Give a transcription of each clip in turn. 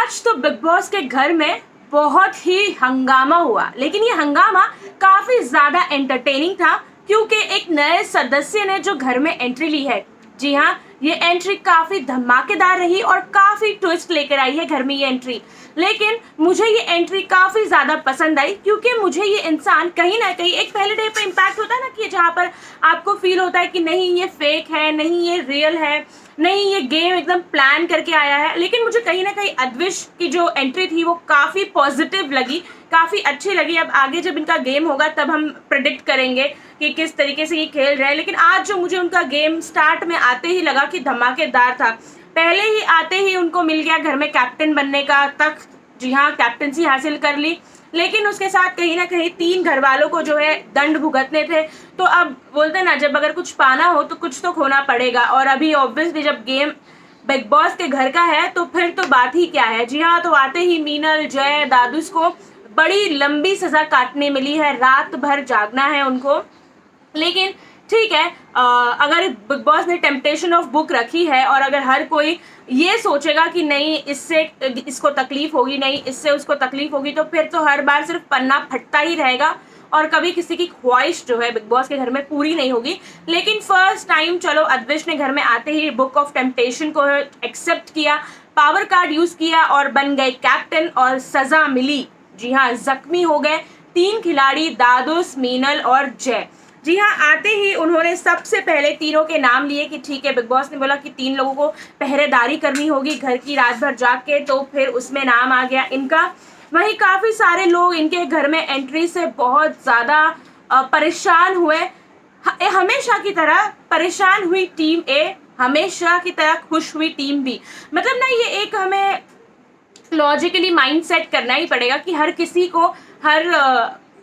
आज तो big boss के घर में बहुत ही हंगामा हुआ, लेकिन ये हंगामा काफी ज्यादा एंटरटेनिंग था क्योंकि एक नए सदस्य ने जो घर में एंट्री ली है। जी हाँ, ये एंट्री काफी धमाकेदार रही और काफी ट्विस्ट लेकर आई है घर में ये एंट्री। लेकिन मुझे ये एंट्री काफी ज्यादा पसंद आई क्योंकि मुझे ये इंसान कहीं ना कहीं एक पहले डे पे इम्पैक्ट होता है ना कि जहाँ पर आपको फील होता है कि नहीं ये फेक है, नहीं ये रियल है, नहीं ये गेम एकदम प्लान करके आया है। लेकिन मुझे कहीं ना कहीं अद्विश की जो एंट्री थी वो काफ़ी पॉजिटिव लगी, काफ़ी अच्छी लगी। अब आगे जब इनका गेम होगा तब हम प्रिडिक्ट करेंगे कि किस तरीके से ये खेल रहे हैं। लेकिन आज जो मुझे उनका गेम स्टार्ट में आते ही लगा कि धमाकेदार था। पहले ही आते ही उनको मिल गया घर में कैप्टन बनने का तख्त। जी हाँ, कैप्टनसी हासिल कर ली। लेकिन उसके साथ कहीं ना कहीं 3 घर वालों को जो है दंड भुगतने थे। तो अब बोलते ना, जब अगर कुछ पाना हो तो कुछ तो खोना पड़ेगा। और अभी ऑब्वियसली जब गेम बिग बॉस के घर का है तो फिर तो बात ही क्या है। जी हाँ, तो आते ही मीनल, जय, दादुस को बड़ी लंबी सजा काटने मिली है, रात भर जागना है उनको। लेकिन ठीक है, अगर बिग बॉस ने टेम्पटेशन ऑफ बुक रखी है और अगर हर कोई ये सोचेगा कि नहीं इससे इसको तकलीफ होगी, नहीं इससे उसको तकलीफ होगी, तो फिर तो हर बार सिर्फ पन्ना फटता ही रहेगा और कभी किसी की ख्वाहिश जो है बिग बॉस के घर में पूरी नहीं होगी। लेकिन फर्स्ट टाइम चलो अद्विश ने घर में आते ही बुक ऑफ टेम्पटेशन को एक्सेप्ट किया, पावर कार्ड यूज किया और बन गए कैप्टन और सजा मिली। जी हाँ, जख्मी हो गए 3 खिलाड़ी, दादुस, मीनल और जय। जी हाँ, आते ही उन्होंने सबसे पहले तीनों के नाम लिए कि ठीक है, बिग बॉस ने बोला कि 3 लोगों को पहरेदारी करनी होगी घर की रात भर जाग के, तो फिर उसमें नाम आ गया इनका। वहीं काफ़ी सारे लोग इनके घर में एंट्री से बहुत ज़्यादा परेशान हुए। हमेशा की तरह परेशान हुई टीम ए, हमेशा की तरह खुश हुई टीम बी। मतलब ना, ये एक हमें लॉजिकली माइंड सेट करना ही पड़ेगा कि हर किसी को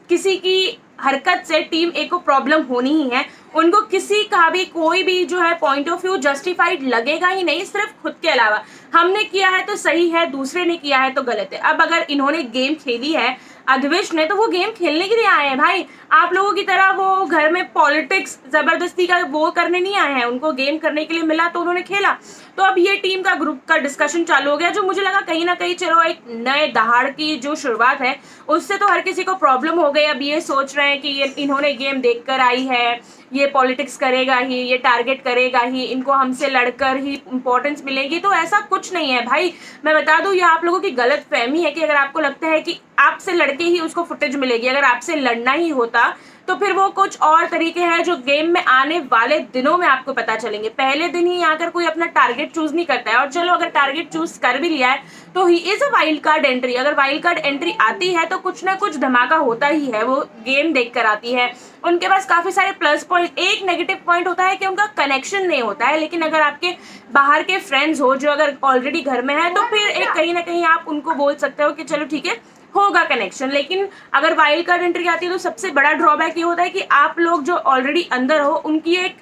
किसी की हरकत से टीम ए को प्रॉब्लम होनी ही है। उनको किसी का भी कोई भी जो है पॉइंट ऑफ व्यू जस्टिफाइड लगेगा ही नहीं, सिर्फ खुद के अलावा। हमने किया है तो सही है, दूसरे ने किया है तो गलत है। अब अगर इन्होंने गेम खेली है अद्विश ने, तो वो गेम खेलने के लिए आए हैं भाई। आप लोगों की तरह वो घर में पॉलिटिक्स जबरदस्ती का वो करने नहीं आए हैं। उनको गेम करने के लिए मिला तो उन्होंने खेला। तो अब ये टीम का ग्रुप का डिस्कशन चालू हो गया, जो मुझे लगा कहीं ना कहीं चलो एक नए दहाड़ की जो शुरुआत है उससे तो हर किसी को प्रॉब्लम हो गई। अब ये सोच रहे हैं कि ये इन्होंने गेम देख कर आई है, ये पॉलिटिक्स करेगा ही, ये टारगेट करेगा ही, इनको हमसे लड़कर ही इंपॉर्टेंस मिलेगी। तो ऐसा कुछ नहीं है भाई। मैं बता दूं, ये आप लोगों की गलत फहमी है कि अगर आपको लगता है कि आपसे लड़के ही उसको फुटेज मिलेगी। अगर आपसे लड़ना ही होता तो फिर वो कुछ और तरीके हैं जो गेम में आने वाले दिनों में आपको पता चलेंगे। पहले दिन ही आकर कोई अपना टारगेट चूज नहीं करता है। और चलो अगर टारगेट चूज कर भी लिया है तो he is a wild card entry. अगर वाइल्ड कार्ड एंट्री आती है तो कुछ ना कुछ धमाका होता ही है, वो गेम देख कर आती है। उनके पास काफी सारे प्लस पॉइंट। एक नेगेटिव पॉइंट होता है कि उनका कनेक्शन नहीं होता है। लेकिन अगर आपके बाहर के फ्रेंड्स हो जो अगर ऑलरेडी घर में है तो फिर एक कहीं ना कहीं आप उनको बोल सकते हो कि चलो ठीक है, होगा कनेक्शन। लेकिन अगर वाइल्ड कार्ड एंट्री आती है तो सबसे बड़ा ड्रॉबैक ये होता है कि आप लोग जो ऑलरेडी अंदर हो उनकी एक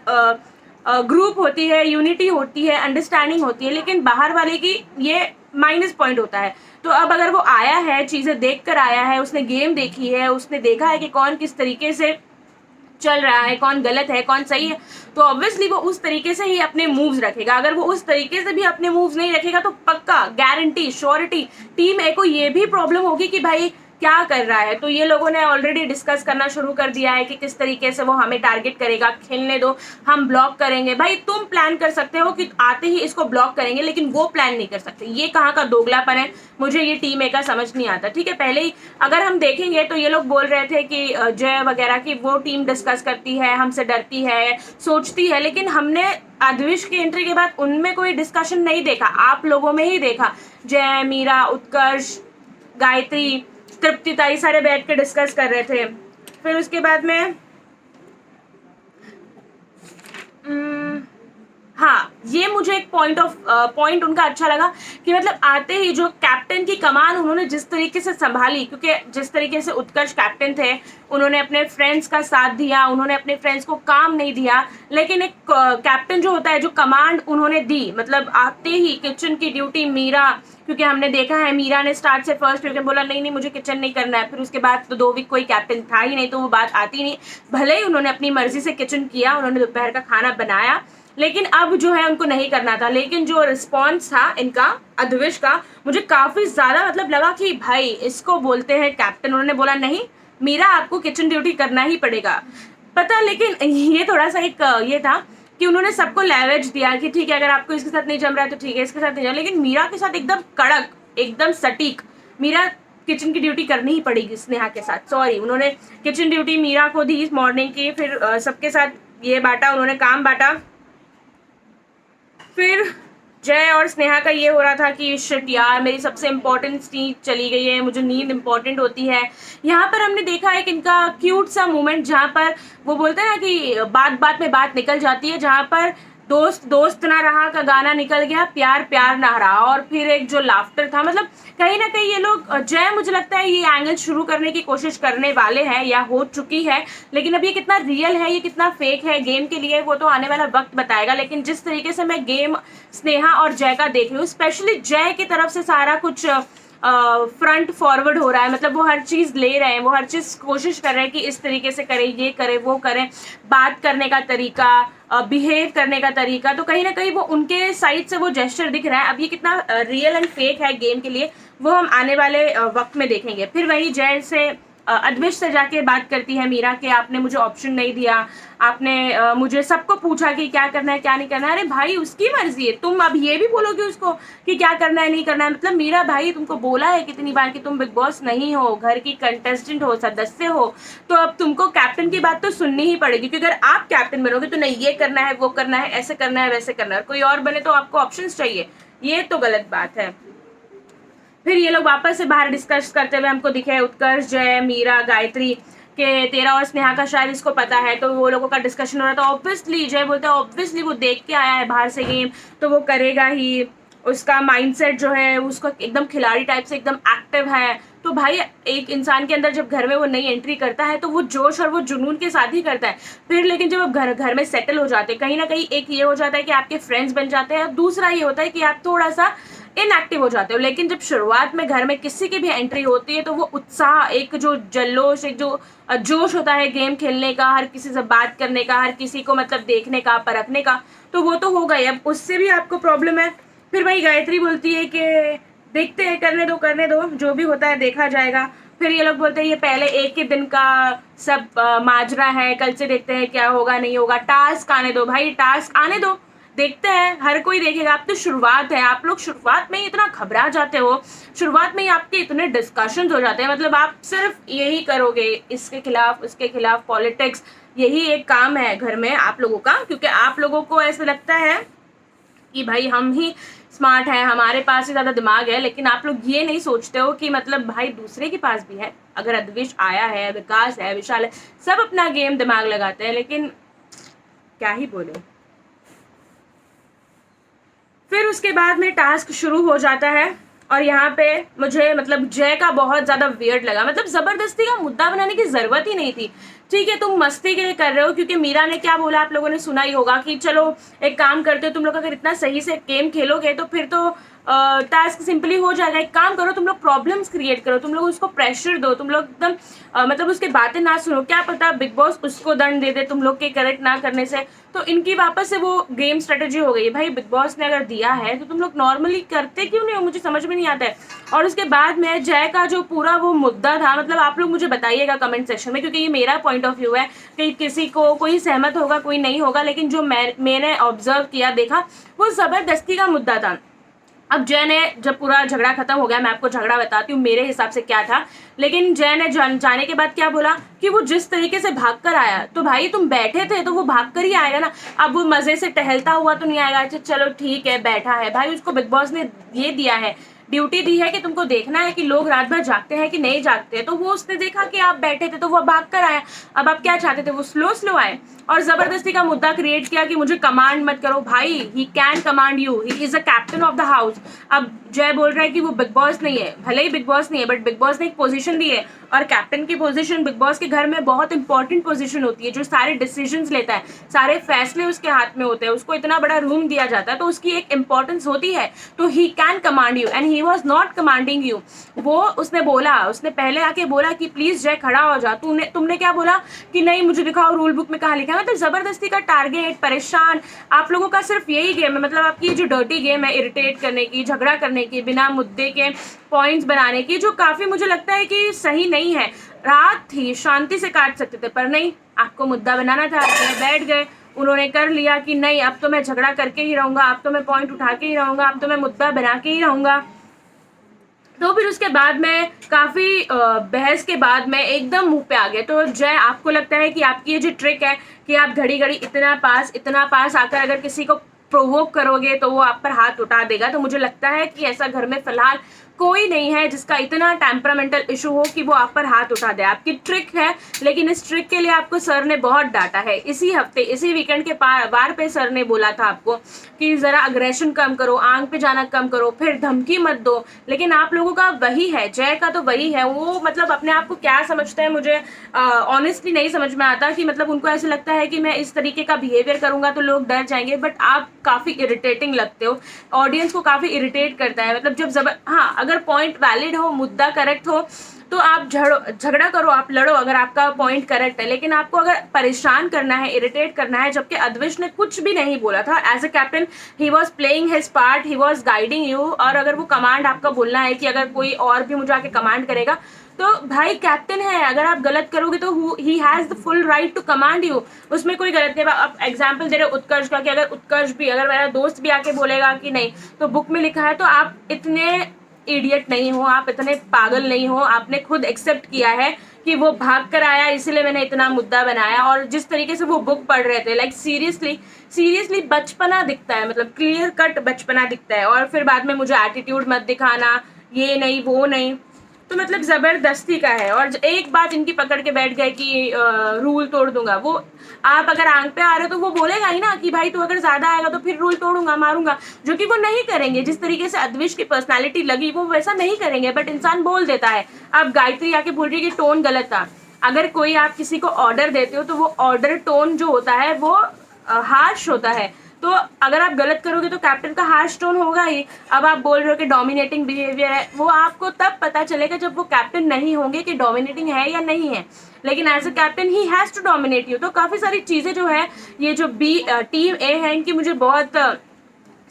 ग्रुप होती है, यूनिटी होती है, अंडरस्टैंडिंग होती है। लेकिन बाहर वाले की ये माइनस पॉइंट होता है। तो अब अगर वो आया है, चीजें देख कर आया है, उसने गेम देखी है, उसने देखा है कि कौन किस तरीके से चल रहा है, कौन गलत है कौन सही है, तो ऑब्वियसली वो उस तरीके से ही अपने मूव्स रखेगा। अगर वो उस तरीके से भी अपने मूव्स नहीं रखेगा तो पक्का गारंटी श्योरिटी टीम ए को ये भी प्रॉब्लम होगी कि भाई क्या कर रहा है। तो ये लोगों ने ऑलरेडी डिस्कस करना शुरू कर दिया है कि किस तरीके से वो हमें टारगेट करेगा। खेलने दो, हम ब्लॉक करेंगे। भाई तुम प्लान कर सकते हो कि आते ही इसको ब्लॉक करेंगे, लेकिन वो प्लान नहीं कर सकते। ये कहाँ का दोगलापन है, मुझे ये टीम ए का समझ नहीं आता। ठीक है, पहले ही अगर हम देखेंगे तो ये लोग बोल रहे थे कि जय वगैरह की वो टीम डिस्कस करती है, हमसे डरती है, सोचती है। लेकिन हमने अद्विश की एंट्री के बाद उनमें कोई डिस्कशन नहीं देखा, आप लोगों में ही देखा। जय, मीरा, उत्कर्ष, गायत्री, तृप्ति सारे बैठ के डिस्कस कर रहे थे। फिर उसके बाद में हाँ, ये मुझे एक पॉइंट उनका अच्छा लगा कि मतलब आते ही जो कैप्टन की कमान उन्होंने जिस तरीके से संभाली, क्योंकि जिस तरीके से उत्कर्ष कैप्टन थे, उन्होंने अपने फ्रेंड्स का साथ दिया, उन्होंने अपने फ्रेंड्स को काम नहीं दिया। लेकिन एक कैप्टन जो होता है, जो कमांड उन्होंने दी, मतलब आते ही किचन की ड्यूटी मीरा, क्योंकि हमने देखा है मीरा ने स्टार्ट से फर्स्ट वीक में बोला नहीं नहीं मुझे किचन नहीं करना है। फिर उसके बाद तो 2 वीक कोई कैप्टन था ही नहीं, तो वो बात आती नहीं। भले ही उन्होंने अपनी मर्जी से किचन किया, उन्होंने दोपहर का खाना बनाया, लेकिन अब जो है उनको नहीं करना था। लेकिन जो रिस्पॉन्स था इनका अध्विश का, मुझे काफ़ी ज़्यादा मतलब लगा कि भाई इसको बोलते हैं कैप्टन। उन्होंने बोला नहीं मीरा आपको किचन ड्यूटी करना ही पड़ेगा। पता लेकिन ये थोड़ा सा एक ये था कि उन्होंने सबको लेवरेज दिया कि ठीक है अगर आपको इसके साथ नहीं जम रहा है तो ठीक है इसके साथ नहीं जम, लेकिन मीरा के साथ एकदम कड़क एकदम सटीक मीरा किचन की ड्यूटी करनी ही पड़ेगी स्नेहा के साथ। सॉरी, उन्होंने किचन ड्यूटी मीरा को दी मॉर्निंग की, फिर सबके साथ ये बांटा, उन्होंने काम बांटा। फिर जय और स्नेहा का ये हो रहा था कि शिट यार मेरी सबसे इम्पोर्टेंट चीज चली गई है, मुझे नींद इम्पोर्टेंट होती है। यहाँ पर हमने देखा एक इनका क्यूट सा मोमेंट जहाँ पर वो बोलते हैं ना कि बात बात में बात निकल जाती है, जहाँ पर दोस्त दोस्त ना रहा का गाना निकल गया, प्यार प्यार ना रहा, और फिर एक जो लाफ्टर था, मतलब कहीं ना कहीं ये लोग जय मुझे लगता है ये एंगल शुरू करने की कोशिश करने वाले हैं या हो चुकी है, लेकिन अब ये कितना रियल है ये कितना फेक है गेम के लिए वो तो आने वाला वक्त बताएगा। लेकिन जिस तरीके से मैं गेम स्नेहा और जय का देख रही हूँ, स्पेशली जय की तरफ से सारा कुछ फ्रंट फॉरवर्ड हो रहा है, मतलब वो हर चीज़ ले रहे हैं, वो हर चीज़ कोशिश कर रहे हैं कि इस तरीके से करें, ये करें वो करें, बात करने का तरीका, बिहेव करने का तरीका, तो कहीं ना कहीं वो उनके साइड से वो जेस्चर दिख रहा है। अब ये कितना रियल एंड फेक है गेम के लिए वो हम आने वाले वक्त में देखेंगे। फिर वही जय से अद्विश से जाके बात करती है मीरा कि आपने मुझे ऑप्शन नहीं दिया, आपने मुझे सबको पूछा कि क्या करना है क्या नहीं करना है। अरे भाई उसकी मर्जी है, तुम अब ये भी बोलोगे उसको कि क्या करना है नहीं करना है। मतलब मीरा भाई तुमको बोला है कितनी बार कि तुम बिग बॉस नहीं हो, घर की कंटेस्टेंट हो, सदस्य हो, तो अब तुमको कैप्टन की बात तो सुननी ही पड़ेगी, क्योंकि अगर आप कैप्टन बनोगे तो नहीं ये करना है वो करना है ऐसे करना है वैसे करना है, कोई और बने तो आपको ऑप्शन चाहिए, ये तो गलत बात है। फिर ये लोग वापस से बाहर डिस्कस करते हुए हमको दिखे उत्कर्ष, जय, मीरा, गायत्री के तेरा और स्नेहा का शायद इसको पता है, तो वो लोगों का डिस्कशन हो रहा था। ऑब्वियसली जय बोलता है ऑब्वियसली वो देख के आया है बाहर से गेम तो वो करेगा ही, उसका माइंडसेट जो है उसका एकदम खिलाड़ी टाइप से एकदम एक्टिव है। तो भाई एक इंसान के अंदर जब घर में वो नई एंट्री करता है तो वो जोश और वो जुनून के साथ ही करता है। फिर लेकिन जब आप घर में सेटल हो जाते हैं, कहीं ना कहीं एक ये हो जाता है कि आपके फ्रेंड्स बन जाते हैं, दूसरा ये होता है कि आप थोड़ा सा इनएक्टिव हो जाते हो। लेकिन जब शुरुआत में घर में किसी की भी एंट्री होती है तो वो उत्साह, एक जो जल्लोश, एक जो जोश होता है गेम खेलने का, हर किसी से बात करने का, हर किसी को मतलब देखने का, परखने का, तो वो तो होगा ही। अब उससे भी आपको प्रॉब्लम है। फिर वही गायत्री बोलती है कि देखते हैं, करने दो जो भी होता है देखा जाएगा। फिर ये लोग बोलते हैं ये पहले एक ही दिन का सब माजरा है, कल से देखते हैं क्या होगा नहीं होगा, टास्क आने दो भाई, टास्क आने दो, देखते हैं, हर कोई देखेगा। अब तो शुरुआत है, आप लोग शुरुआत में ही इतना घबरा जाते हो, शुरुआत में ही आपके इतने डिस्कशंस हो जाते हैं, मतलब आप सिर्फ यही करोगे, इसके खिलाफ उसके खिलाफ पॉलिटिक्स, यही एक काम है घर में आप लोगों का, क्योंकि आप लोगों को ऐसा लगता है कि भाई हम ही स्मार्ट है, हमारे पास ही ज़्यादा दिमाग है। लेकिन आप लोग ये नहीं सोचते हो कि मतलब भाई दूसरे के पास भी है। अगर अद्विश आया है, विकास है, विशाल है, सब अपना गेम दिमाग लगाते हैं, लेकिन क्या ही बोले। फिर उसके बाद में टास्क शुरू हो जाता है और यहाँ पे मुझे मतलब जय का बहुत ज़्यादा वियर्ड लगा, मतलब ज़बरदस्ती का मुद्दा बनाने की ज़रूरत ही नहीं थी। ठीक है तुम मस्ती के लिए कर रहे हो, क्योंकि मीरा ने क्या बोला आप लोगों ने सुना ही होगा कि चलो एक काम करते हो, तुम लोग अगर इतना सही से गेम खेलोगे तो फिर तो टास्क सिंपली हो जाएगा। एक काम करो, तुम लोग प्रॉब्लम्स क्रिएट करो, तुम लोग उसको प्रेशर दो, तुम लोग एकदम मतलब उसके बातें ना सुनो, क्या पता बिग बॉस उसको दंड दे दे तुम लोग के करेक्ट ना करने से। तो इनकी वापस से वो गेम स्ट्रेटेजी हो गई है। भाई बिग बॉस ने अगर दिया है तो तुम लोग नॉर्मली करते क्यों नहीं हो, मुझे समझ में नहीं आता है। और उसके बाद में जय का जो पूरा वो मुद्दा था, मतलब आप लोग मुझे बताइएगा कमेंट सेक्शन में, क्योंकि ये मेरा पॉइंट ऑफ व्यू है कि किसी को कोई सहमत होगा कोई नहीं होगा, लेकिन जो मैंने ऑब्जर्व किया देखा वो ज़बरदस्ती का मुद्दा था। अब जय ने जब पूरा झगड़ा खत्म हो गया, मैं आपको झगड़ा बताती हूँ मेरे हिसाब से क्या था। लेकिन जय ने जाने के बाद क्या बोला कि वो जिस तरीके से भाग कर आया, तो भाई तुम बैठे थे तो वो भाग कर ही आएगा ना। अब वो मजे से टहलता हुआ तो नहीं आएगा, अच्छा चलो ठीक है बैठा है, भाई उसको बिग बॉस ने ये दिया है, ड्यूटी दी है कि तुमको देखना है कि लोग रात भर जागते हैं कि नहीं जागते। तो वो उसने देखा कि आप बैठे थे तो वो भाग कर आया। अब आप क्या चाहते थे, वो स्लो आए और जबरदस्ती का मुद्दा क्रिएट किया कि मुझे कमांड मत करो। भाई he can command you, he is a captain of the house. अब जय बोल रहा है कि वो बिग बॉस नहीं है, भले ही बिग बॉस नहीं है बट बिग बॉस ने एक पोजीशन दी है, और कैप्टन की पोजीशन बिग बॉस के घर में बहुत इंपॉर्टेंट पोजीशन होती है, जो सारे डिसीजंस लेता है, सारे फैसले उसके हाथ में होते हैं, उसको इतना बड़ा रूम दिया जाता है तो उसकी एक इंपॉर्टेंस होती है। तो he can command you and he he was not commanding you. वो उसने पहले आके बोला कि प्लीज जय खड़ा हो जा। तुमने क्या बोला कि नहीं मुझे दिखाओ रूल बुक में कहाँ लिखा है। मतलब जबरदस्ती का टारगेट, परेशान, आप लोगों का सिर्फ यही गेम है। मतलब आपकी जो डर्टी गेम है इरिटेट करने की, झगड़ा करने की, बिना मुद्दे के पॉइंट्स बनाने की, जो काफी मुझे लगता है कि सही नहीं है। रात थी, शांति से काट सकते थे, पर नहीं, आपको मुद्दा बनाना था, बैठ गए। उन्होंने कर लिया कि नहीं अब तो मैं झगड़ा करके ही रहूंगा, अब तो मैं पॉइंट उठा के ही रहूंगा, अब तो मैं मुद्दा बना के ही रहूंगा। तो फिर उसके बाद में काफी बहस के बाद में एकदम मुंह पे आ गए। तो जय, आपको लगता है कि आपकी ये जो ट्रिक है कि आप घड़ी घड़ी इतना पास आकर अगर किसी को प्रोवोक करोगे तो वो आप पर हाथ उठा देगा, तो मुझे लगता है कि ऐसा घर में फिलहाल कोई नहीं है जिसका इतना टेम्परामेंटल इशू हो कि वो आप पर हाथ उठा दे। आपकी ट्रिक है, लेकिन इस ट्रिक के लिए आपको सर ने बहुत डांटा है। इसी हफ्ते, इसी वीकेंड के वार पे सर ने बोला था आपको कि जरा अग्रेशन कम करो, आंख पे जाना कम करो, फिर धमकी मत दो। लेकिन आप लोगों का वही है, जय का तो वही है। वो मतलब अपने आप को क्या समझते हैं, मुझे ऑनेस्टली नहीं समझ में आता। कि मतलब उनको ऐसे लगता है कि मैं इस तरीके का बिहेवियर करूंगा तो लोग डर जाएंगे। बट आप काफी इरिटेटिंग लगते हो, ऑडियंस को काफी इरिटेट करता है। मतलब जब हाँ, अगर पॉइंट वैलिड हो, मुद्दा करेक्ट हो तो आप झगड़ा करो, आप लड़ो अगर आपका पॉइंट करेक्ट है। लेकिन आपको अगर परेशान करना है, इरिटेट करना है, जबकि अद्विश ने कुछ भी नहीं बोला था। As a captain he was playing his part, he was guiding you. और अगर वो कमांड आपका बोलना है कि अगर कोई और भी मुझे आके कमांड करेगा, तो भाई कैप्टन है, अगर आप गलत करोगे तो he has the full right to command you. उसमें कोई गलत नहीं। आप एग्जाम्पल दे रहे हो उत्कर्ष का, कि अगर उत्कर्ष भी, अगर मेरा दोस्त भी आके बोलेगा कि नहीं तो बुक में लिखा है, तो आप इतने इडियट नहीं हो, आप इतने पागल नहीं हो। आपने खुद एक्सेप्ट किया है कि वो भाग कर आया, इसीलिए मैंने इतना मुद्दा बनाया। और जिस तरीके से वो बुक पढ़ रहे थे, लाइक सीरियसली बचपना दिखता है, मतलब क्लियर कट बचपना दिखता है। और फिर बाद में मुझे एटीट्यूड मत दिखाना, ये नहीं वो नहीं, तो मतलब जबरदस्ती का है। और एक बात इनकी पकड़ के बैठ गए कि रूल तोड़ दूंगा। वो आप अगर आंख पे आ रहे हो तो वो बोलेगा ही ना कि भाई तू अगर ज्यादा आएगा तो फिर रूल तोड़ूंगा, मारूंगा, जो कि वो नहीं करेंगे। जिस तरीके से अद्विश की पर्सनालिटी लगी वो वैसा नहीं करेंगे, बट इंसान बोल देता है। अब गायत्री आके बोल रही है कि टोन गलत था। अगर कोई आप किसी को ऑर्डर देते हो तो वो ऑर्डर टोन जो होता है वो हार्श होता है। तो अगर आप गलत करोगे तो कैप्टन का हार्श टोन होगा ही। अब आप बोल रहे हो कि डोमिनेटिंग बिहेवियर है, वो आपको तब पता चलेगा जब वो कैप्टन नहीं होंगे कि डोमिनेटिंग है या नहीं है। लेकिन as a captain he has to dominate you. तो काफी सारी चीजें जो है, ये जो टीम ए है, इनकी मुझे बहुत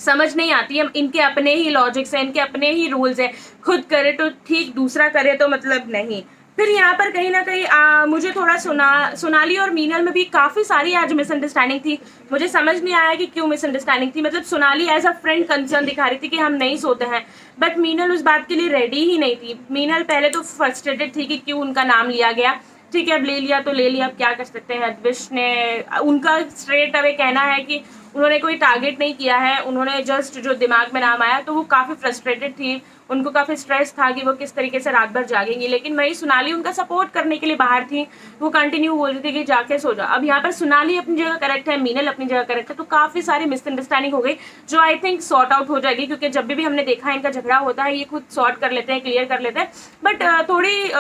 समझ नहीं आती है। इनके अपने ही लॉजिक्स हैं, इनके अपने ही रूल्स हैं। खुद करे तो ठीक, दूसरा करे तो मतलब नहीं। फिर यहाँ पर कहीं ना कहीं मुझे थोड़ा सोनाली और मीनल में भी काफी सारी आज मिसअंडरस्टैंडिंग थी। मुझे समझ नहीं आया कि क्यों मिसअंडरस्टैंडिंग थी। मतलब Sonali as a friend concern दिखा रही थी कि हम नहीं सोते हैं, बट मीनल उस बात के लिए रेडी ही नहीं थी। मीनल पहले तो फ्रस्ट्रेटेड थी कि क्यों उनका नाम लिया गया। ठीक है, अब ले लिया तो ले लिया, अब क्या कर सकते हैं। अद्विश ने, उनका स्ट्रेट अवे कहना है कि उन्होंने कोई टारगेट नहीं किया है, उन्होंने जस्ट जो दिमाग में नाम आया। तो वो काफी फ्रस्ट्रेटेड थी, उनको काफी स्ट्रेस था कि वो किस तरीके से रात भर जागेंगी। लेकिन वही सोनाली उनका सपोर्ट करने के लिए बाहर थी, वो कंटिन्यू बोल रही थी कि जाके सो जा। अब यहाँ पर सोनाली अपनी जगह करेक्ट है, मीनल अपनी जगह करेक्ट है। तो काफी सारी मिसअंडरस्टैंडिंग हो गई, जो आई थिंक सॉर्ट आउट हो जाएगी, क्योंकि जब भी हमने देखा इनका झगड़ा होता है ये खुद सॉर्ट कर लेते हैं, क्लियर कर लेते हैं। बट थोड़ी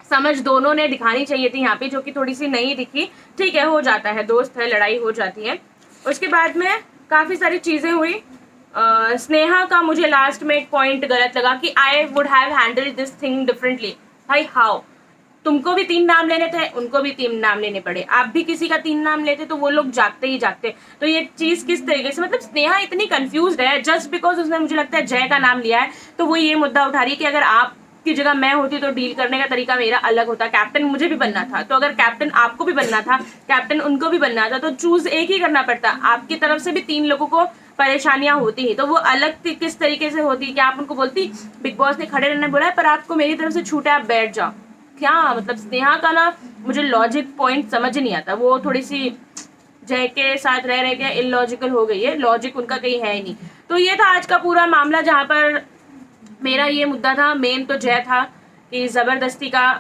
समझ दोनों ने दिखानी चाहिए थी यहाँ पे, जो कि थोड़ी सी नहीं दिखी। ठीक है, हो जाता है, दोस्त है, लड़ाई हो जाती है। उसके बाद में काफी सारी चीजें हुई। स्नेहा का मुझे लास्ट में एक पॉइंट गलत लगा कि I would have handled this thing differently. भाई हाउ, तुमको भी 3 नाम लेने थे, उनको भी 3 नाम लेने पड़े। आप भी किसी का 3 नाम लेते तो वो लोग जागते ही जागते। तो ये चीज किस तरीके से, मतलब स्नेहा इतनी कंफ्यूज है जस्ट बिकॉज उसने मुझे लगता है जय का नाम लिया है, तो वो ये मुद्दा उठा रही है कि अगर आप की जगह मैं होती तो डील करने का तरीका मेरा अलग होता। कैप्टन मुझे भी बनना था, तो अगर कैप्टन आपको भी बनना था, कैप्टन उनको भी बनना था, तो चूज एक ही करना पड़ता। आपकी तरफ से भी 3 लोगों को परेशानियां होती है, तो वो अलग किस तरीके से होती। क्या आप उनको बोलती बिग बॉस ने खड़े रहने बोला है पर आपको मेरी तरफ से छूटा, आप बैठ जाओ? क्या मतलब, स्नेहा का ना मुझे लॉजिक पॉइंट समझ नहीं आता। वो थोड़ी सी जय के साथ रह रहे के इलॉजिकल हो गई है, लॉजिक उनका कहीं है ही नहीं। तो ये था आज का पूरा मामला, जहाँ पर मेरा ये मुद्दा था। मेन तो जय था कि जबरदस्ती का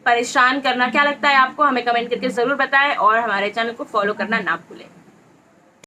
परेशान करना। क्या लगता है आपको, हमें कमेंट करके जरूर बताएं, और हमारे चैनल को फॉलो करना ना भूलें।